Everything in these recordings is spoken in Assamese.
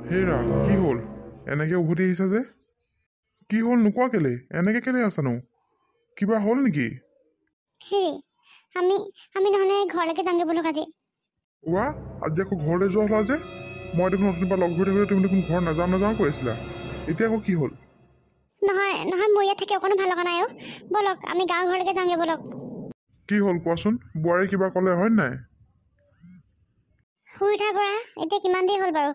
হেৰা কি হ'ল এনেকৈ উভতি আহিছা যে কি হ'ল নোকোৱা কেলে এনেকৈ কেলে আছানো কিবা হ'ল নেকি হেৰি আমি আমি নহ'লে ঘৰলৈকে যাওঁগৈ ব'লক আজি ৱা আজি আকৌ ঘৰলৈ যোৱা হ'লা যে মই দেখোন নতুনবা লগ ধৰি থাকিলে তুমি দেখোন ঘৰ নাযাওঁ কৈ আছিলা এতিয়া আকৌ কি হ'ল নহয় নহয় মোৰ ইয়াত থাকি অকণো ভাল লগা নাই অ' ব'লক আমি গাঁৱৰ ঘৰলৈকে যাওঁগৈ ব'লক কি হ'ল কোৱাচোন বোৱাৰী কিবা ক'লে হয় নাই শুই উঠাৰ পৰা এতিয়া কিমান দেৰি হ'ল বাৰু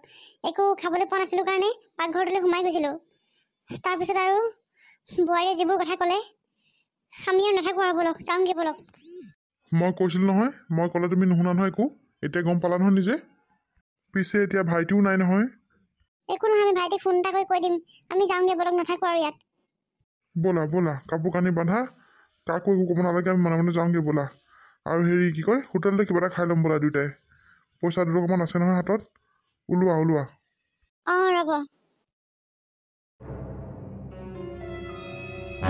একো খাবলৈ পোৱা নাছিলোঁ কাৰণে পাকঘৰটোলৈ সোমাই গৈছিলোঁ তাৰপিছত আৰু বোৱাৰীয়ে যিবোৰ কথা ক'লে আমি আৰু নাথাকোঁ আৰু ব'লক যাওঁগৈ ব'লক মই কৈছিলোঁ নহয় মই ক'লে তুমি নুশুনা নহয় একো এতিয়া গম পালা নহয় নিজে পিছে এতিয়া ভাইটিও নাই নহয় একো নহয় আমি ভাইটিক ফোন এটা কৰি কৈ দিম আমি যাওঁগৈ ব'লক নাথাকোঁ আৰু ইয়াত ব'লা ব'লা কাপোৰ কানি বান্ধা কাকো একো ক'ব নালাগে আমি মনে যাওঁগৈ ব'লা আৰু হেৰি কি কয় হোটেলতে কিবা এটা খাই ল'ম ব'লা দুয়োটাই পইচা দুটকামান আছে নহয় হাতত ওলোৱা অঁ ৰ'ব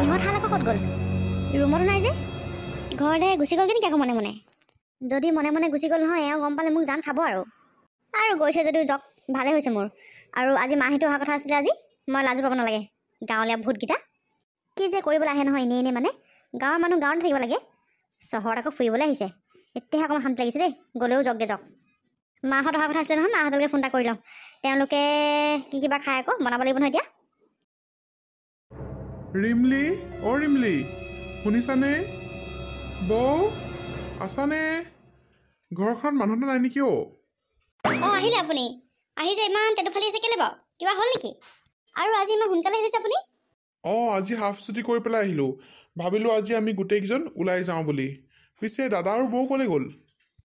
ইহঁত হাল আকৌ ক'ত গ'ল ৰুমতো নাই যে ঘৰতে গুচি গ'লগৈ নেকি আকৌ মনে মনে যদি মনে মনে গুচি গ'ল নহয় এওঁ গম পালে মোক জান খাব আৰু গৈছে যদিও যাওক ভালে হৈছে মোৰ আৰু আজি মাহীটো অহা কথা আছিলে আজি মই লাজো পাব নালাগে গাঁৱলীয়া ভূতকেইটা কি যে কৰিবলৈ আহে নহয় এনেই মানে গাঁৱৰ মানুহ গাঁৱত থাকিব লাগে চহৰত আকৌ ফুৰিবলৈ আহিছে এতিয়াহে অকণমান শান্তি লাগিছে দেই গ'লেও যাওকগৈ যাওক মাহঁত অহা কথা আছিলে নহয় মাহঁতকে ফোন এটা কৰি লওঁ তেওঁলোকে কি কিবা খাই আকৌ বনাব লাগিব নহয় এতিয়া ৰিমলি অ' ৰিমলি শুনিছানে বৌ আছানে ঘৰখনত মানুহটো নাই নেকি অ' অঁ আহিলে আপুনি আহি যে ইমান টেটু ফালি আছে কেলৈ বাৰু কিবা হ'ল নেকি আৰু আজি ইমান সোনকালে আহিছে আপুনি অঁ আজি হাফ ছুটি কৰি পেলাই আহিলোঁ ভাবিলোঁ আজি আমি গোটেইকেইজন ওলাই যাওঁ বুলি পিছে দাদা আৰু বৌ ক'লৈ গ'ল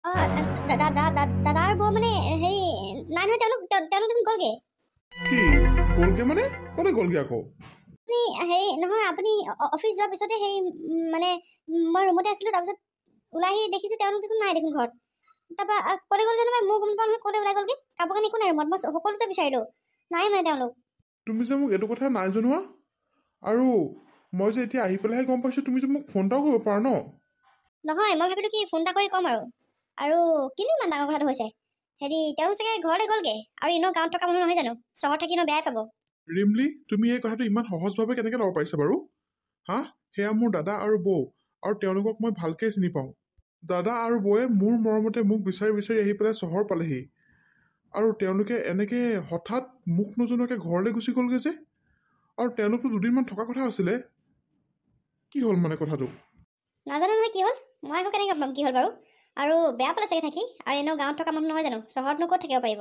অঁ দাদা আৰু বৌ মানে হেৰি নাই নহয় তেওঁলোক দেখোন গ'লগৈ কি গ'লগে মানে ক'লৈ গ'লগে আকৌ আপুনি হেৰি নহয় আপুনি অফিচ যোৱাৰ পিছতে হেৰি মানে মই ৰুমতে আছিলোঁ তাৰপিছত ওলাই আহি দেখিছোঁ তেওঁলোক দেখোন নাই দেখোন ঘৰত তাৰপৰা ক'লৈ গ'ল জানো মই গম নাপাওঁ নহয় ক'লৈ ওলাই গ'লগৈ কাপোৰ কানি একো নাই ৰুমত মই সকলোতে বিচাৰিলোঁ নাই মানে তেওঁলোক তুমি যে মোক এইটো কথা নাই জনোৱা আৰু মই যে এতিয়া আহি পেলাইহে গম পাইছোঁ তুমি যে মোক ফোন এটাও কৰিব পাৰা ন নহয় মই ভাবিলোঁ কি ফোন এটা কৰি ক'ম আৰু কিনো ইমান ডাঙৰ কথাটো হৈছে হেৰি তেওঁলোক চাগে ঘৰলৈ গ'লগৈ আৰু এনেও গাঁৱত থকা মানুহ নহয় জানো চহৰত থাকি এনেও বেয়াই পাব ৰিমলি তুমি এই কথাটো ইমান সহজভাৱে কেনেকৈ ল'ব পাৰিছা বাৰু হা সেয়া মোৰ দাদা আৰু বৌ আৰু তেওঁলোকক মই ভালকৈ চিনি পাওঁ দাদা আৰু বৌয়ে মোৰ মৰমতে মোক বিচাৰি আহি পেলাই চহৰ পালেহি আৰু তেওঁলোকে এনেকৈ হঠাৎ মোক নজনোৱাকৈ ঘৰলৈ গুচি গ'লগৈ যে আৰু তেওঁলোকতো দুদিনমান থকা কথা আছিলে কি হ'ল মানে কথাটো নাজানো নহয় কি হ'ল মই আকৌ কেনেকৈ পাম কি হ'ল বাৰু আৰু বেয়া পালে চাগে থাকি আৰু এনেও গাঁৱত থকা মানুহ নহয় জানো চহৰতনো ক'ত থাকিব পাৰিব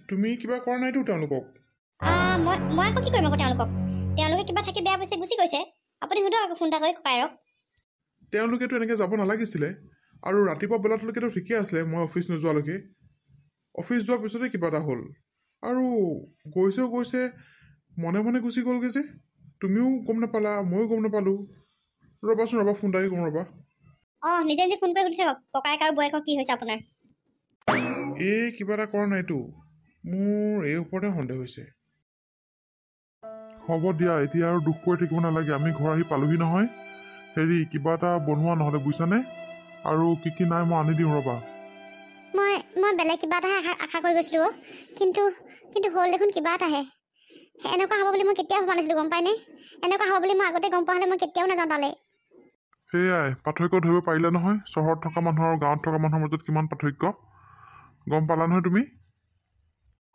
তুমি কিবা কৰা নাইতো তেওঁলোকক মই আকৌ কি কৰিম আকৌ তেওঁলোকে কিবা থাকি বেয়া পাইছে গুচি গৈছে আপুনি সোধক আকৌ ফোন এটা কৰি ককাইৰক তেওঁলোকেতো এনেকৈ যাব নালাগিছিলে আৰু ৰাতিপুৱা বেলাটোলৈকেতো ঠিকেই আছিলে মই অফিচ নোযোৱালৈকে অফিচ যোৱাৰ পিছতে কিবা এটা হ'ল আৰু গৈছে মনে গুচি গ'লগৈ যে তুমিও গম নাপালা ময়ো গম নাপালোঁ ৰ'বাচোন ফোন এটাকে কৰোঁ ৰ'বা অঁ নিজে ফোন কৰি সুধি থাকক ককাইক আৰু বৌয়েকৰ কি হৈছে আপোনাৰ এই কিবা এটা কৰা নাইতো মোৰ এই ওপৰতে সন্দেহ হৈছে হ'ব দিয়া এতিয়া আৰু দুখ কৰি থাকিব নালাগে আমি ঘৰ আহি পালোহি নহয় হেৰি কিবা এটা বনোৱা নহ'লে বুজিছানে আৰু কি নাই মই আনি দিওঁ ৰ'বা মই বেলেগ কিবা এটাহে আশা কৰি গৈছিলোঁ কিন্তু হ'ল দেখোন কিবা এটাহে এনেকুৱা হ'ব বুলি মই কেতিয়াও ভবা নাছিলোঁ গম পাইনে এনেকুৱা হ'ব বুলি মই আগতে গম পোৱা হ'লে মই কেতিয়াও নাযাওঁ তালৈ সেয়াই পাৰ্থক্য ধৰিব পাৰিলা নহয় চহৰত থকা মানুহ আৰু গাঁৱত থকা মানুহৰ মাজত কিমান পাৰ্থক্য গম পালা নহয় তুমি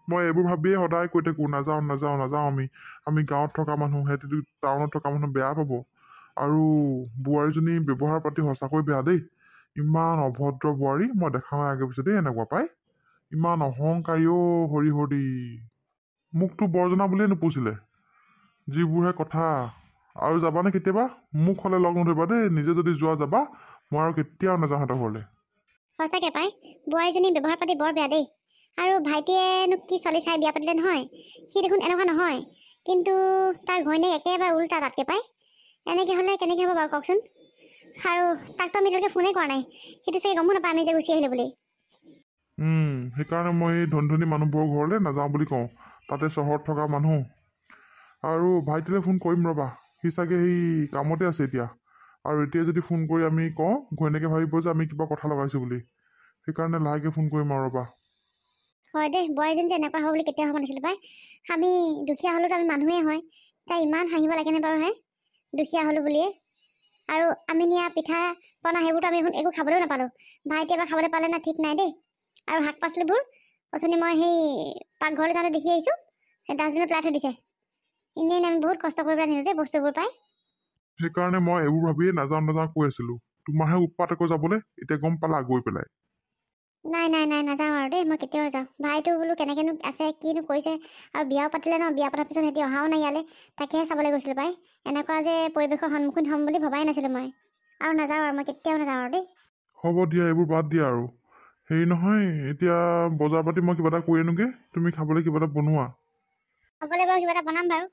মই এইবোৰ ভাবিয়ে সদায় কৈ থাকোঁ নাযাওঁ আমি গাঁৱত থকা মানুহ সিহঁতি টাউনত থকা মানুহ বেয়া পাব আৰু বোৱাৰীজনী ব্যৱহাৰ পাতি সঁচাকৈ বেয়া দেই ইমান অভদ্ৰ বোৱাৰী মই দেখা নাই আগে পিছে দেই এনেকুৱা পাই ইমান অহংকাৰীও হৰি মোকতো বৰজনা বুলিয়ে নোপোছিলে যিবোৰহে কথা আৰু যাবানে কেতিয়াবা মোক হ'লে লগ নধৰিবা দেই নিজে যদি যোৱা যাবা মই আৰু কেতিয়াও নাযাওঁ সিহঁতৰ ঘৰলৈ সঁচাকৈ পাই বোৱাৰীজনী ব্যৱহাৰ পাতি বৰ বেয়া দেই আৰু ভাইটিয়েনো কি ছোৱালী চাই বিয়া পাতিলে নহয় সি দেখোন এনেকুৱা নহয় কিন্তু তাৰ ঘৈণীয়েক একেবাৰে উল্টা তাতকৈ পাই এনেকৈ হ'লে কেনেকৈ হ'ব বাৰু কওকচোন আৰু তাকতো আমি এতিয়ালৈকে ফোনেই কৰা নাই সেইটো চাগে গমো নাপায় আমি যে গুচি আহিলোঁ বুলি সেইকাৰণে মই এই ধনী মানুহবোৰৰ ঘৰলৈ নাযাওঁ বুলি কওঁ তাতে চহৰত থকা মানুহ আৰু ভাইটিলৈ ফোন কৰিম ৰ'বা সি চাগে সেই কামতে আছে এতিয়া আৰু এতিয়া যদি ফোন কৰি আমি কওঁ ঘৈণীয়েকে ভাবিব যে আমি কিবা কথা লগাইছোঁ বুলি সেইকাৰণে লাহেকৈ ফোন কৰিম আৰু ৰ'বা হয় দেই, বোৱাৰীজনী যে এনেকুৱা হ'ব বুলি কেতিয়াও হ'ব নাছিলে পাই। আমি দুখীয়া হ'লেতো আমি মানুহেই হয়, তাই ইমান হাঁহিব লাগেনে বাৰু হে, দুখীয়া হ'লো বুলিয়ে। আৰু আমি নিয়া পিঠা পনা সেইবোৰতো আমি একো খাবলৈও নাপালোঁ। ভাইটি এবাৰ খাবলৈ পালে না ঠিক নাই দেই। আৰু শাক পাচলিবোৰ অথনি মই সেই পাকঘৰলৈ যাওঁতে দেখি আহিছোঁ, সেই ডাষ্টবিনত পেলাই থৈ দিছে। এনেই আমি বহুত কষ্ট কৰি পেলাই নিলোঁ দেই বস্তুবোৰ পাই। সেইকাৰণে মই এইবোৰ ভাবিয়ে নাযাওঁ কৈ আছিলোঁ। তোমাৰহে উৎপাত আকৌ যাবলৈ, এতিয়া গম পালা গৈ পেলাই। নাই নাই নাই নাযাওঁ আৰু দেই, মই কেতিয়াও নাযাওঁ। ভাইটো বোলো কেনেকেনো আছে কিনো কৰিছে, আৰু বিয়াও পাতিলে ন, বিয়া পতাৰ পিছত সিহঁতি অহাও নাই ইয়ালৈ, তাকেহে চাবলৈ গৈছিলোঁ পাই। এনেকুৱা যে পৰিৱেশৰ সন্মুখীন হ'ম বুলি ভবাই নাছিলোঁ মই। আৰু নাযাওঁ আৰু, মই কেতিয়াও নাযাওঁ আৰু দেই। হ'ব দিয়া, এইবোৰ বাদ দিয়া আৰু। হেৰি নহয়, এতিয়া বজাৰ পাতি মই কিবা এটা কৰি আনোগৈ, তুমি খাবলৈ কিবা এটা বনোৱা। হ'বলৈ বাৰু কিবা এটা বনাম বাৰু।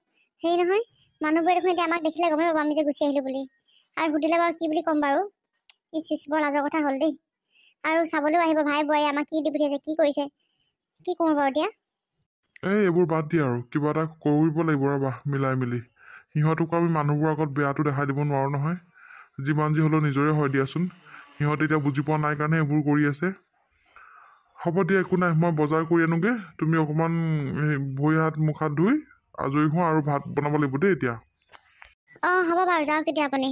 হেৰি নহয়, মানুহবোৰে দেখোন এতিয়া আমাক দেখিলে গমেই পাব আমি যে গুচি আহিলোঁ বুলি। আৰু সুধিলে বাৰু কি বুলি ক'ম বাৰু। ইচ বৰ লাজৰ কথা হ'ল দেই। আৰু চাবলৈও আহিব ভাই বোৱাৰী আমাক কি দি পঠিয়াইছে, কি কৰিছে, কি কৰোঁ বাৰু এতিয়া। এইবোৰ বাদ দিয়া আৰু, কিবা এটা কৰিব লাগিব ৰ'বা মিলাই মিলি। সিহঁতকো আমি মানুহবোৰৰ আগত বেয়াটো দেখাই দিব নোৱাৰোঁ নহয়। যিমান যি হ'লেও নিজৰে হয় দিয়াচোন। সিহঁতে এতিয়া বুজি পোৱা নাই কাৰণে এইবোৰ কৰি আছে। হ'ব দিয়া, একো নাই, মই বজাৰ কৰি আনোগৈ। তুমি অকণমান ভৰি হাত মুখ হাত ধুই আজৰি হোৱা, আৰু ভাত বনাব লাগিব দেই এতিয়া। অঁ হ'ব বাৰু, যাওক এতিয়া আপুনি।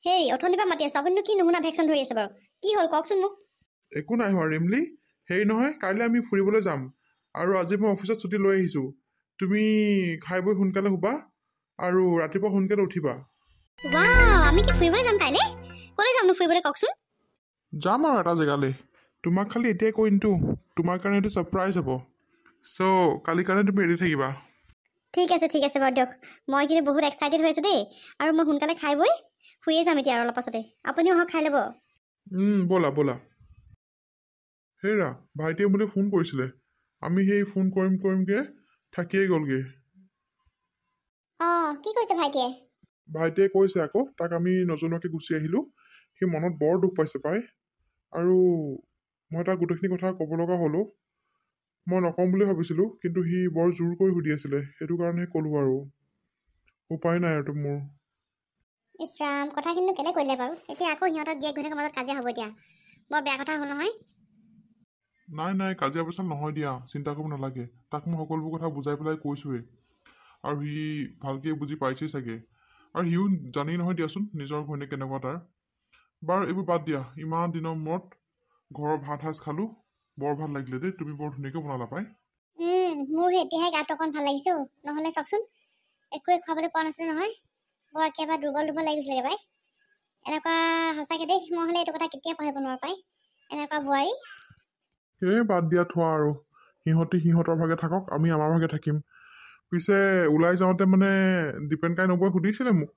হেৰি অথনিৰ পৰা মাতি আছোঁ, আপুনিনো কি নুশুনা ভেকশ্যন ধৰি আছে বাৰু, কি হ'ল কওকচোন মোক। একো নাই হোৱা ৰিমলি। হেৰি নহয়, কাইলৈ আমি ফুৰিবলৈ যাম, আৰু আজি মই অফিচত ছুটি লৈ আহিছোঁ। তুমি খাই বৈ সোনকালে শুবা, আৰু ৰাতিপুৱা সোনকালে উঠিবা। ৱাও, আমি কি ফুৰিবলৈ যাম কাইলৈ? ক'লৈ যামনো ফুৰিবলৈ কওকচোন। যাম আৰু এটা জেগালৈ। তোমাক খালি এতিয়াই কৈ নিদিওঁ, তোমাৰ কাৰণে এইটো ছাৰপ্ৰাইজ হ'ব। চ' কালিৰ কাৰণে তুমি ৰেডি থাকিবা। ঠিক আছে বাৰু দিয়ক। মই কিন্তু বহুত এক্সাইটেড হৈ আছোঁ দেই। আৰু মই সোনকালে খাই বৈ শুয়ে যাম এতিয়া আৰু অলপ পাছতে। আপুনিও অহক খাই ল'ব। ব'লা ব'লা। হেৰা, ভাইটিয়ে মোলৈ ফোন কৰিছিলে। আমি সেই ফোন কৰিমকৈ থাকিয়েই গ'লগৈ। অঁ কি কৈছে ভাইটিয়ে? ভাইটিয়ে কৈছে আকৌ তাক আমি নজনোৱাকৈ গুচি আহিলোঁ। সি মনত বৰ দুখ পাইছে পাই। আৰু মই তাক গোটেইখিনি কথা ক'ব লগা হ'লোঁ। মই নক'ম বুলি ভাবিছিলোঁ, কিন্তু সি বৰ জোৰ কৰি সুধি আছিলে, সেইটো কাৰণে ক'লোঁ আৰু। উপায় নাই আৰু মোৰ। ইছৰাম, কথাখিনি কেলৈ কৰিলে বাৰু? এতিয়া আকৌ সিহঁতৰ গিয়েক ঘৈণীয়েকৰ মাজত কাজিয়া হ'ব এতিয়া। বৰ বেয়া কথা হ'ল নহয়। নাই, কাজিয়া পেচাল নহয় দিয়া, চিন্তা কৰিব নালাগে। তাক মই সকলোবোৰ কথা বুজাই পেলাই কৈছোঁৱেই, আৰু সি ভালকৈ বুজি পাইছেই চাগে। আৰু সিও জানেই নহয় দিয়াচোন নিজৰ ঘৈণীয়েক কেনেকুৱা তাৰ। বাৰু এইবোৰ বাদ দিয়া, ইমান দিনৰ মূৰত ঘৰৰ ভাত সাজ খালোঁ, বৰ ভাল লাগিলে দেই। তুমি বৰ ধুনীয়াকৈ বনালা পাই। মোৰ এতিয়াহে গাটো অকণ ভাল লাগিছে। নহ'লে চাওকচোন, একোৱে খুৱাবলৈ পোৱা নাছিলোঁ নহয়। বৰ একেবাৰে দুৰ্বল লাগি গৈছিলে পাই। এনেকুৱা সঁচাকৈ দেই, মই হ'লে এইটো কথা কেতিয়াও পাহৰিব নোৱাৰোঁ পাই, এনেকুৱা বোৱাৰী। বাদ দিয়া, থোৱা আৰু। সিহঁতি সিহঁতৰ ভাগে থাকক, আমি আমাৰ ভাগে থাকিম। পিছে ওলাই যাওঁতে মানে দীপেন কাই নবৌৱে সুধিছিলে মোক,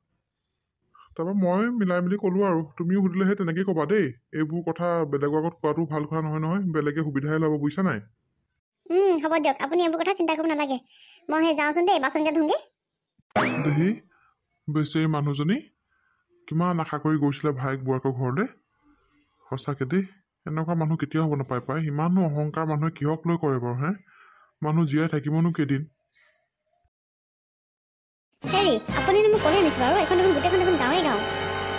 তাৰপৰা মই মিলাই মিলি ক'লোঁ আৰু। তুমিও সুধিলেহে তেনেকেই ক'বা দেই। এইবোৰ কথা বেলেগৰ আগত কোৱাটো ভাল কথা নহয়, বেলেগে সুবিধাহে ল'ব, বুজিছা নাই? হ'ব দিয়ক, আপুনি এইবোৰ কথা চিন্তা কৰিব নালাগে। মই সেই যাওঁচোন দেই, বাচনকেইটা ধুওঁগৈ। দেহি বেচেৰি মানুহজনী কিমান আশা কৰি গৈছিলে ভায়েক বোৱাকৰ ঘৰলৈ। সঁচাকৈ দেই, এনেকুৱা মানুহ কেতিয়াও হ'ব নাপায় পাই। ইমানো অহংকাৰ মানুহে কিহক লৈ কৰে বাৰু হে? মানুহ জীয়াই থাকিবনো কেইদিন? হেৰি, আপুনিনো মোক ক'লৈ আনিছে বাৰু? এখন দেখোন গোটেইখন দেখোন গাঁৱেই গাঁও।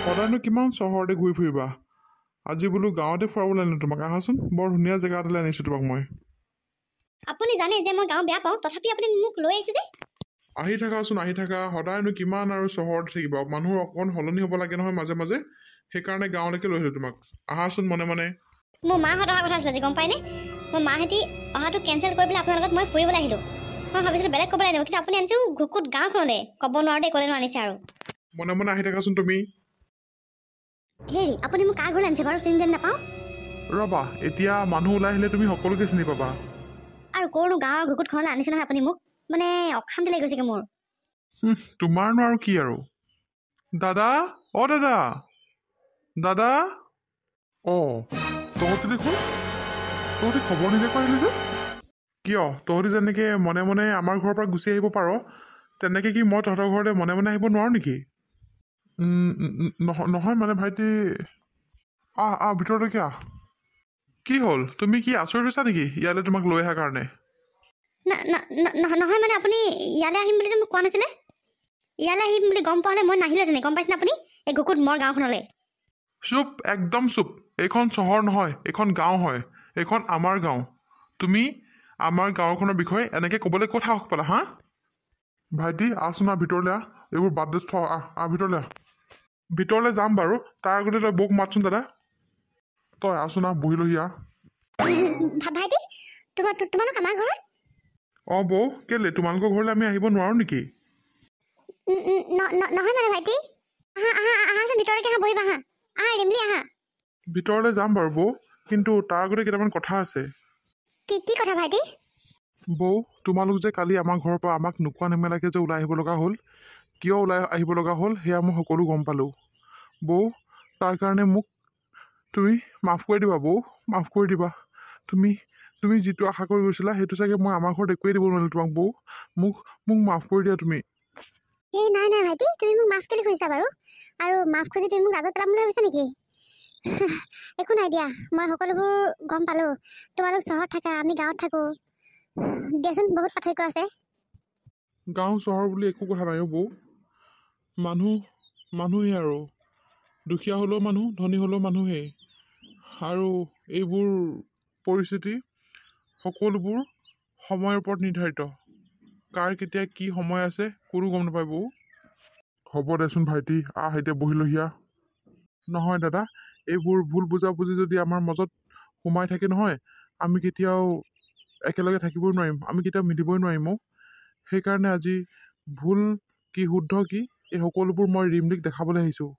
সদায়নো কিমান চহৰতে ঘূৰি ফুৰিবা? আজি বোলো গাঁৱতে ফুৰাবলৈ আনিলোঁ তোমাক। আহাচোন, বৰ ধুনীয়া জেগা এটালৈ আনিছোঁ তোমাক মই। আপুনি জানে যে মই গাঁও বেয়া পাওঁ, তথাপি আপুনি মোক লৈ আহিছে যে। আহি থাকাচোন, আহি থাকা। সদায়নো কিমান আৰু চহৰতে থাকিবা? মানুহৰ অকণ সলনি হ'ব লাগে নহয় মাজে মাজে। সেইকাৰণে গাঁৱলৈকে লৈ আহিলোঁ তোমাক। আহাচোন মনে মনে। মোৰ মাহঁত অহা কথা আছিলে আজি, গম পায়নে? মোৰ মাহঁতি অহাটো কেঞ্চেল কৰি পেলাই আপোনাৰ লগত মই ফুৰিবলৈ আহিলোঁ। মই ভাবিছিলোঁ বেলেগ ক'বলৈ আনিব, কিন্তু আপুনি আনিছোঁ ঘুকুত গাঁওখনলৈ। ক'ব নোৱাৰো দেই ক'লেনো আনিছে আৰু। মনে মনে আহি থাকাচোন তুমি। হেৰি, আপুনি মোক কাৰ ঘৰলৈ আনিছে বাৰু? চিনি যেন নাপাওঁ। ৰ'বা, এতিয়া মানুহ ওলাই আহিলে তুমি সকলোকে চিনি পাবা। আৰু ক'ৰনো গাঁৱৰ ঘুকুতখনলৈ আনিছে নহয় আপুনি মোক। মানে অশান্তি লাগি গৈছেগৈ মোৰ। তোমাৰনো আৰু কি আৰু। দাদা, অ দাদা, দাদা। তহঁতি দেখোন, তহঁতি খবৰ নিদিয়াকৈ আহিলি যে? কিয়? তহঁতি যেনেকৈ মনে মনে আমাৰ ঘৰৰ পৰা গুচি আহিব পাৰ, তেনেকৈ কি মই তহঁতৰ ঘৰলৈ মনে মনে আহিব নোৱাৰোঁ নেকি? নহয় মানে ভাইটি, ভিতৰলৈকে আহ। কি হ'ল? তুমি কি আচৰিত হৈছা নেকি ইয়ালৈ তোমাক লৈ অহাৰ কাৰণে? নহয় মানে আপুনি ইয়ালৈ আহিম বুলি মোক কোৱা নাছিলে। ইয়ালৈ আহিম বুলি গম পোৱা হ'লে মই নাহিলোহেঁতেন, গম পাইছেনে আপুনি? এই ঘুকুত মোৰ গাঁওখনলৈ। চুপ, একদম চুপ। এইখন চহৰ নহয়, এইখন গাঁও হয়। এইখন আমাৰ গাঁও। তুমি আমাৰ গাঁওখনৰ বিষয়ে এনেকৈ ক'বলৈ ক'ত সাহস পালা হা? ভাইটি আহচোন আহ ভিতৰলৈ আহ, এইবোৰ বাদ দে, আহ ভিতৰলৈ আহ। ভিতৰলৈ যাম বাৰু, তাৰ আগতে তই বৌক মাতচোন দাদা। তই আহচোন আহ, বহি লহি আহ। ভাইটি তোমালোক আমাৰ ঘৰত? অঁ বৌ, কেলে তোমালোকৰ ঘৰলৈ আমি আহিব নোৱাৰোঁ নেকি? নহয় মানে ভাইটি, আহাচোন ভিতৰলৈকে আহা, বহিবা, আহা ৰিমলি আহা। ভিতৰলৈ যাম বাৰু বৌ, কিন্তু তাৰ আগতে কেইটামান কথা আছে। কি কথা ভাইটি? বৌ, তোমালোক যে কালি আমাৰ ঘৰৰ পৰা আমাক নোকোৱা নেমেলাকৈ যে ওলাই আহিব লগা হ'ল, কিয় ওলাই আহিব লগা হ'ল সেয়া মই সকলো গম পালোঁ। বৌ, তাৰ কাৰণে মোক তুমি মাফ কৰি দিবা বৌ, মাফ কৰি দিবা। তুমি যিটো আশা কৰি গৈছিলা সেইটো চাগে মই আমাৰ ঘৰত একোৱেই দিব নোৱাৰিলোঁ তোমাক বৌ। মোক মাফ কৰি দিয়া তুমি। এই নাই ভাইটি, তুমি মোক মাফ কেলৈ খুজিছা বাৰু? আৰু মাফ খুজি তুমি মোক লাজত পেলাম বুলি ভাবিছা নেকি? একো নাই দিয়া, মই সকলোবোৰ গম পালোঁ। তোমালোক চহৰত থাকা, আমি গাঁৱত থাকোঁ, দিয়াচোন বহুত পাৰ্থক্য আছে। গাঁও চহৰ বুলি একো কথা নাই অ' বৌ। মানুহেই আৰু, দুখীয়া হ'লেও মানুহ, ধনী হ'লেও মানুহেই। আৰু এইবোৰ পৰিস্থিতি সকলোবোৰ সময়ৰ ওপৰত নিৰ্ধাৰিত। কাৰ কেতিয়া কি সময় আছে কোনো গম নাপায় বৌ। হ'ব দেচোন ভাইটি, আহ এতিয়া বহি লহি আহ। নহয় দাদা, এইবোৰ ভুল বুজাবুজি যদি আমাৰ মাজত সোমাই থাকে নহয়, আমি কেতিয়াও একেলগে থাকিবই নোৱাৰিম, আমি কেতিয়াও মিলিবই নোৱাৰিম অ'। সেইকাৰণে আজি ভুল কি শুদ্ধ কি এই সকলোবোৰ মই ৰিমলিক দেখাবলৈ আহিছোঁ।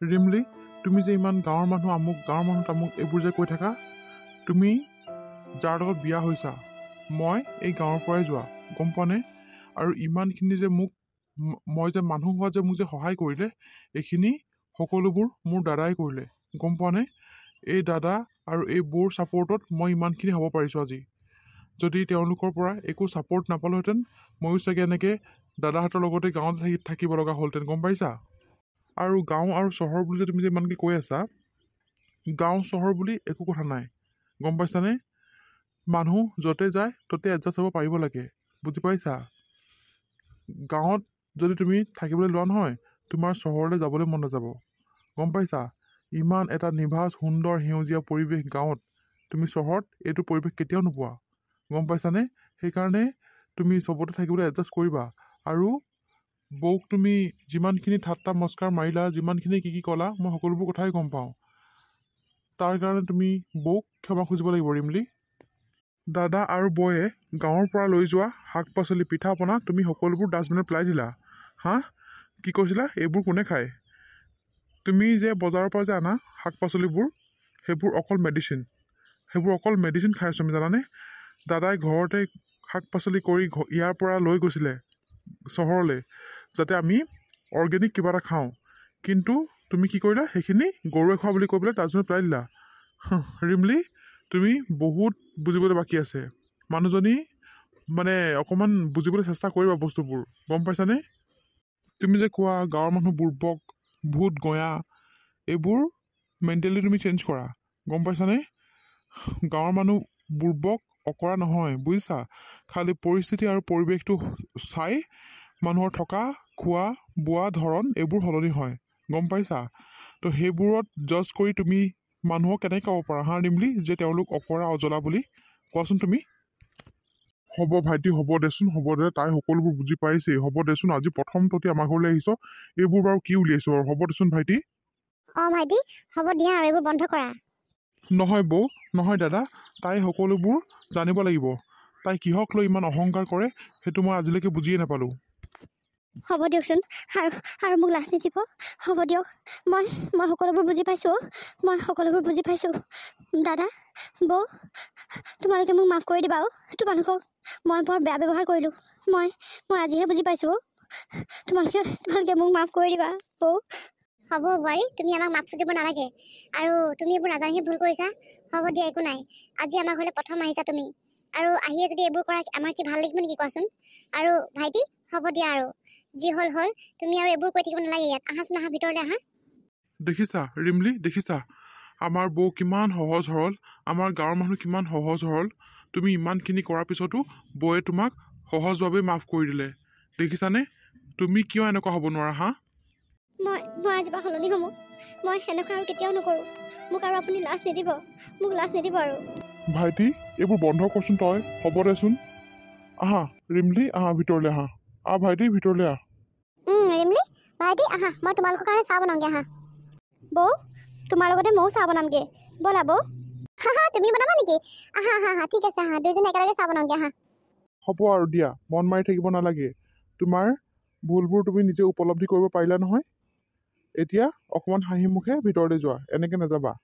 ৰিমলি, তুমি যে ইমান গাঁৱৰ মানুহ আমুক, গাঁৱৰ মানুহ তামুক এইবোৰ যে কৈ থাকা, তুমি যাৰ লগত বিয়া হৈছা মই এই গাঁৱৰ পৰাই যোৱা, গম পোৱা নে? আৰু ইমানখিনি যে মই যে মানুহ হোৱা যে মোক যে সহায় কৰিলে, এইখিনি সকলোবোৰ মোৰ দাদাই কৰিলে, গম পোৱা নে? এই দাদা আৰু এই বৌৰ ছাপৰ্টত মই ইমানখিনি হ'ব পাৰিছোঁ আজি। যদি তেওঁলোকৰ পৰা একো ছাপৰ্ট নাপালোহেঁতেন, ময়ো চাগে এনেকৈ দাদাহঁতৰ লগতে গাঁৱত থাকিব লগা হ'লহেঁতেন, গম পাইছা? আৰু গাঁও আৰু চহৰ বুলি যে তুমি যে ইমানকৈ কৈ আছা, গাঁও চহৰ বুলি একো কথা নাই, গম পাইছানে? মানুহ য'তে যায় ত'তে এডজাষ্ট হ'ব পাৰিব লাগে, বুজি পাইছা? গাঁৱত যদি তুমি থাকিবলৈ লোৱা নহয়, তোমাৰ চহৰলৈ যাবলৈ মন নাযাব, গম পাইছা? ইমান এটা নিভাঁজ সুন্দৰ সেউজীয়া পৰিৱেশ গাঁৱত, তুমি চহৰত এইটো পৰিৱেশ কেতিয়াও নোপোৱা, গম পাইছানে? সেইকাৰণে তুমি চবতে থাকিবলৈ এডজাষ্ট কৰিবা। আৰু বৌক তুমি যিমানখিনি ঠাট্টা মস্কাৰ মাৰিলা, যিমানখিনি কি ক'লা, মই সকলোবোৰ কথাই গম পাওঁ। তাৰ কাৰণে তুমি বৌক ক্ষমা খুজিব লাগিব ৰিমলি। দাদা আৰু বৌয়ে গাঁৱৰ পৰা লৈ যোৱা শাক পাচলি, পিঠা পনা তুমি সকলোবোৰ ডাষ্টবিনত পেলাই দিলা। হা? কি কৈছিলা? এইবোৰ কোনে খায়? তুমি যে বজাৰৰ পৰা যে আনা শাক পাচলিবোৰ, সেইবোৰ অকল মেডিচিন খাই আছোঁ আমি, জানানে? দাদাই ঘৰতে শাক পাচলি কৰি ইয়াৰ পৰা লৈ গৈছিলে চহৰলৈ, যাতে আমি অৰ্গেনিক কিবা এটা খাওঁ। কিন্তু তুমি কি কৰিলা? সেইখিনি গৰুৱে খোৱা বুলি কৈ পেলাই ডাষ্টবিনত পেলাই দিলা। ৰিমলি, তুমি বহুত বুজিবলৈ বাকী আছে। মানুহজনী মানে অকণমান বুজিবলৈ চেষ্টা কৰিবা বস্তুবোৰ, গম পাইছানে? তুমি যে কোৱা গাঁৱৰ মানুহ বুৰ্বক, ভূত গঞা, এইবোৰ মেণ্টেলি তুমি চেঞ্জ কৰা, গম পাইছানে? গাঁৱৰ মানুহ বুৰ্বক অকৰা নহয়, বুজিছা? খালি পৰিস্থিতি আৰু পৰিৱেশটো চাই মানুহৰ থকা, খোৱা, বোৱা ধৰণ এইবোৰ সলনি হয়, গম পাইছা? তো সেইবোৰত জাজ কৰি তুমি মানুহক কেনেকৈ ক'ব পাৰা হা ৰিমলি, যে তেওঁলোক অকৰা অজলা বুলি? কোৱাচোন তুমি। হ'ব ভাইটি, হ'ব দেচোন, হ'ব দে, তাই সকলোবোৰ বুজি পাইছেই, হ'ব দেচোন। আজি প্ৰথম তহঁতি আমাৰ ঘৰলৈ আহিছ, এইবোৰ বাৰু কি উলিয়াইছ বাৰু? হ'ব দেচোন ভাইটি। অঁ ভাইটি, হ'ব দিয়া আৰু এইবোৰ বন্ধ কৰা। নহয় বৌ, নহয় দাদা, তাই সকলোবোৰ জানিব লাগিব। তাই কিহক লৈ ইমান অহংকাৰ কৰে সেইটো মই আজিলৈকে বুজিয়ে নাপালোঁ। হ'ব দিয়কচোন, আৰু মোক লাজ নিদিব, হ'ব দিয়ক। মই সকলোবোৰ বুজি পাইছোঁ, মই সকলোবোৰ বুজি পাইছোঁ। দাদা, বৌ, তোমালোকে মোক মাফ কৰি দিবা। তোমালোকক মই বৰ বেয়া ব্যৱহাৰ কৰিলোঁ, মই আজিহে বুজি পাইছোঁ। তোমালোকে মোক মাফ কৰি দিবা বৌ। হ'ব বোৱাৰী, তুমি আমাক মাফ খুজিব নালাগে, আৰু তুমি এইবোৰ নাজানিহে ভুল কৰিছা। হ'ব দিয়া, একো নাই। আজি আমাৰ ঘৰলৈ প্ৰথম আহিছা তুমি, আৰু আহিয়ে যদি এইবোৰ কৰা আমাৰ কি ভাল লাগিব নেকি কোৱাচোন? আৰু ভাইটি, হ'ব দিয়া, আৰু যি হ'ল তুমি আৰু এইবোৰ কৈ থাকিব নালাগে ইয়াত। আহাচোন, আহা ভিতৰলৈ আহা। দেখিছা ৰিমলি, দেখিছা আমাৰ বৌ কিমান সহজ সৰল, আমাৰ গাঁৱৰ মানুহ কিমান সহজ সৰল। তুমি ইমানখিনি কৰাৰ পিছতো বৌয়ে তোমাক সহজভাৱে মাফ কৰি দিলে, দেখিছানে? তুমি কিয় এনেকুৱা হ'ব নোৱাৰা হা? মই আজিৰ পৰা সলনি হ'ম, মই সেনেকুৱা আৰু কেতিয়াও নকৰোঁ। মোক আৰু আপুনি লাজ নিদিব, মোক লাজ নিদিব আৰু। ভাইটি এইবোৰ বন্ধ কৰচোন তই হ'ব দেচোন আহা ৰিমলি আহা ভিতৰলৈ আহা ভাইটি ভিতৰলৈ আহ ৰিমলি ভাইটি আহা মই তোমালোকৰ কাৰণে চাহ বনাওঁগৈ আহা বৌ তোমাৰ লগতে ময়ো চাহ বনামগৈ ব'লা বৌ তুমি বনাবা নেকি আহা আহা আহা ঠিক আছে আহা দুইজনে একেলগে চাহ বনাওঁগৈ আহা হ'ব আৰু দিয়া মন মাৰি থাকিব নালাগে তোমাৰ ভুলবোৰ তুমি নিজে উপলব্ধি কৰিব পাৰিলা নহয় এতিয়া অকণমান হাঁহি মুখে ভিতৰলৈ যোৱা এনেকৈ নাযাবা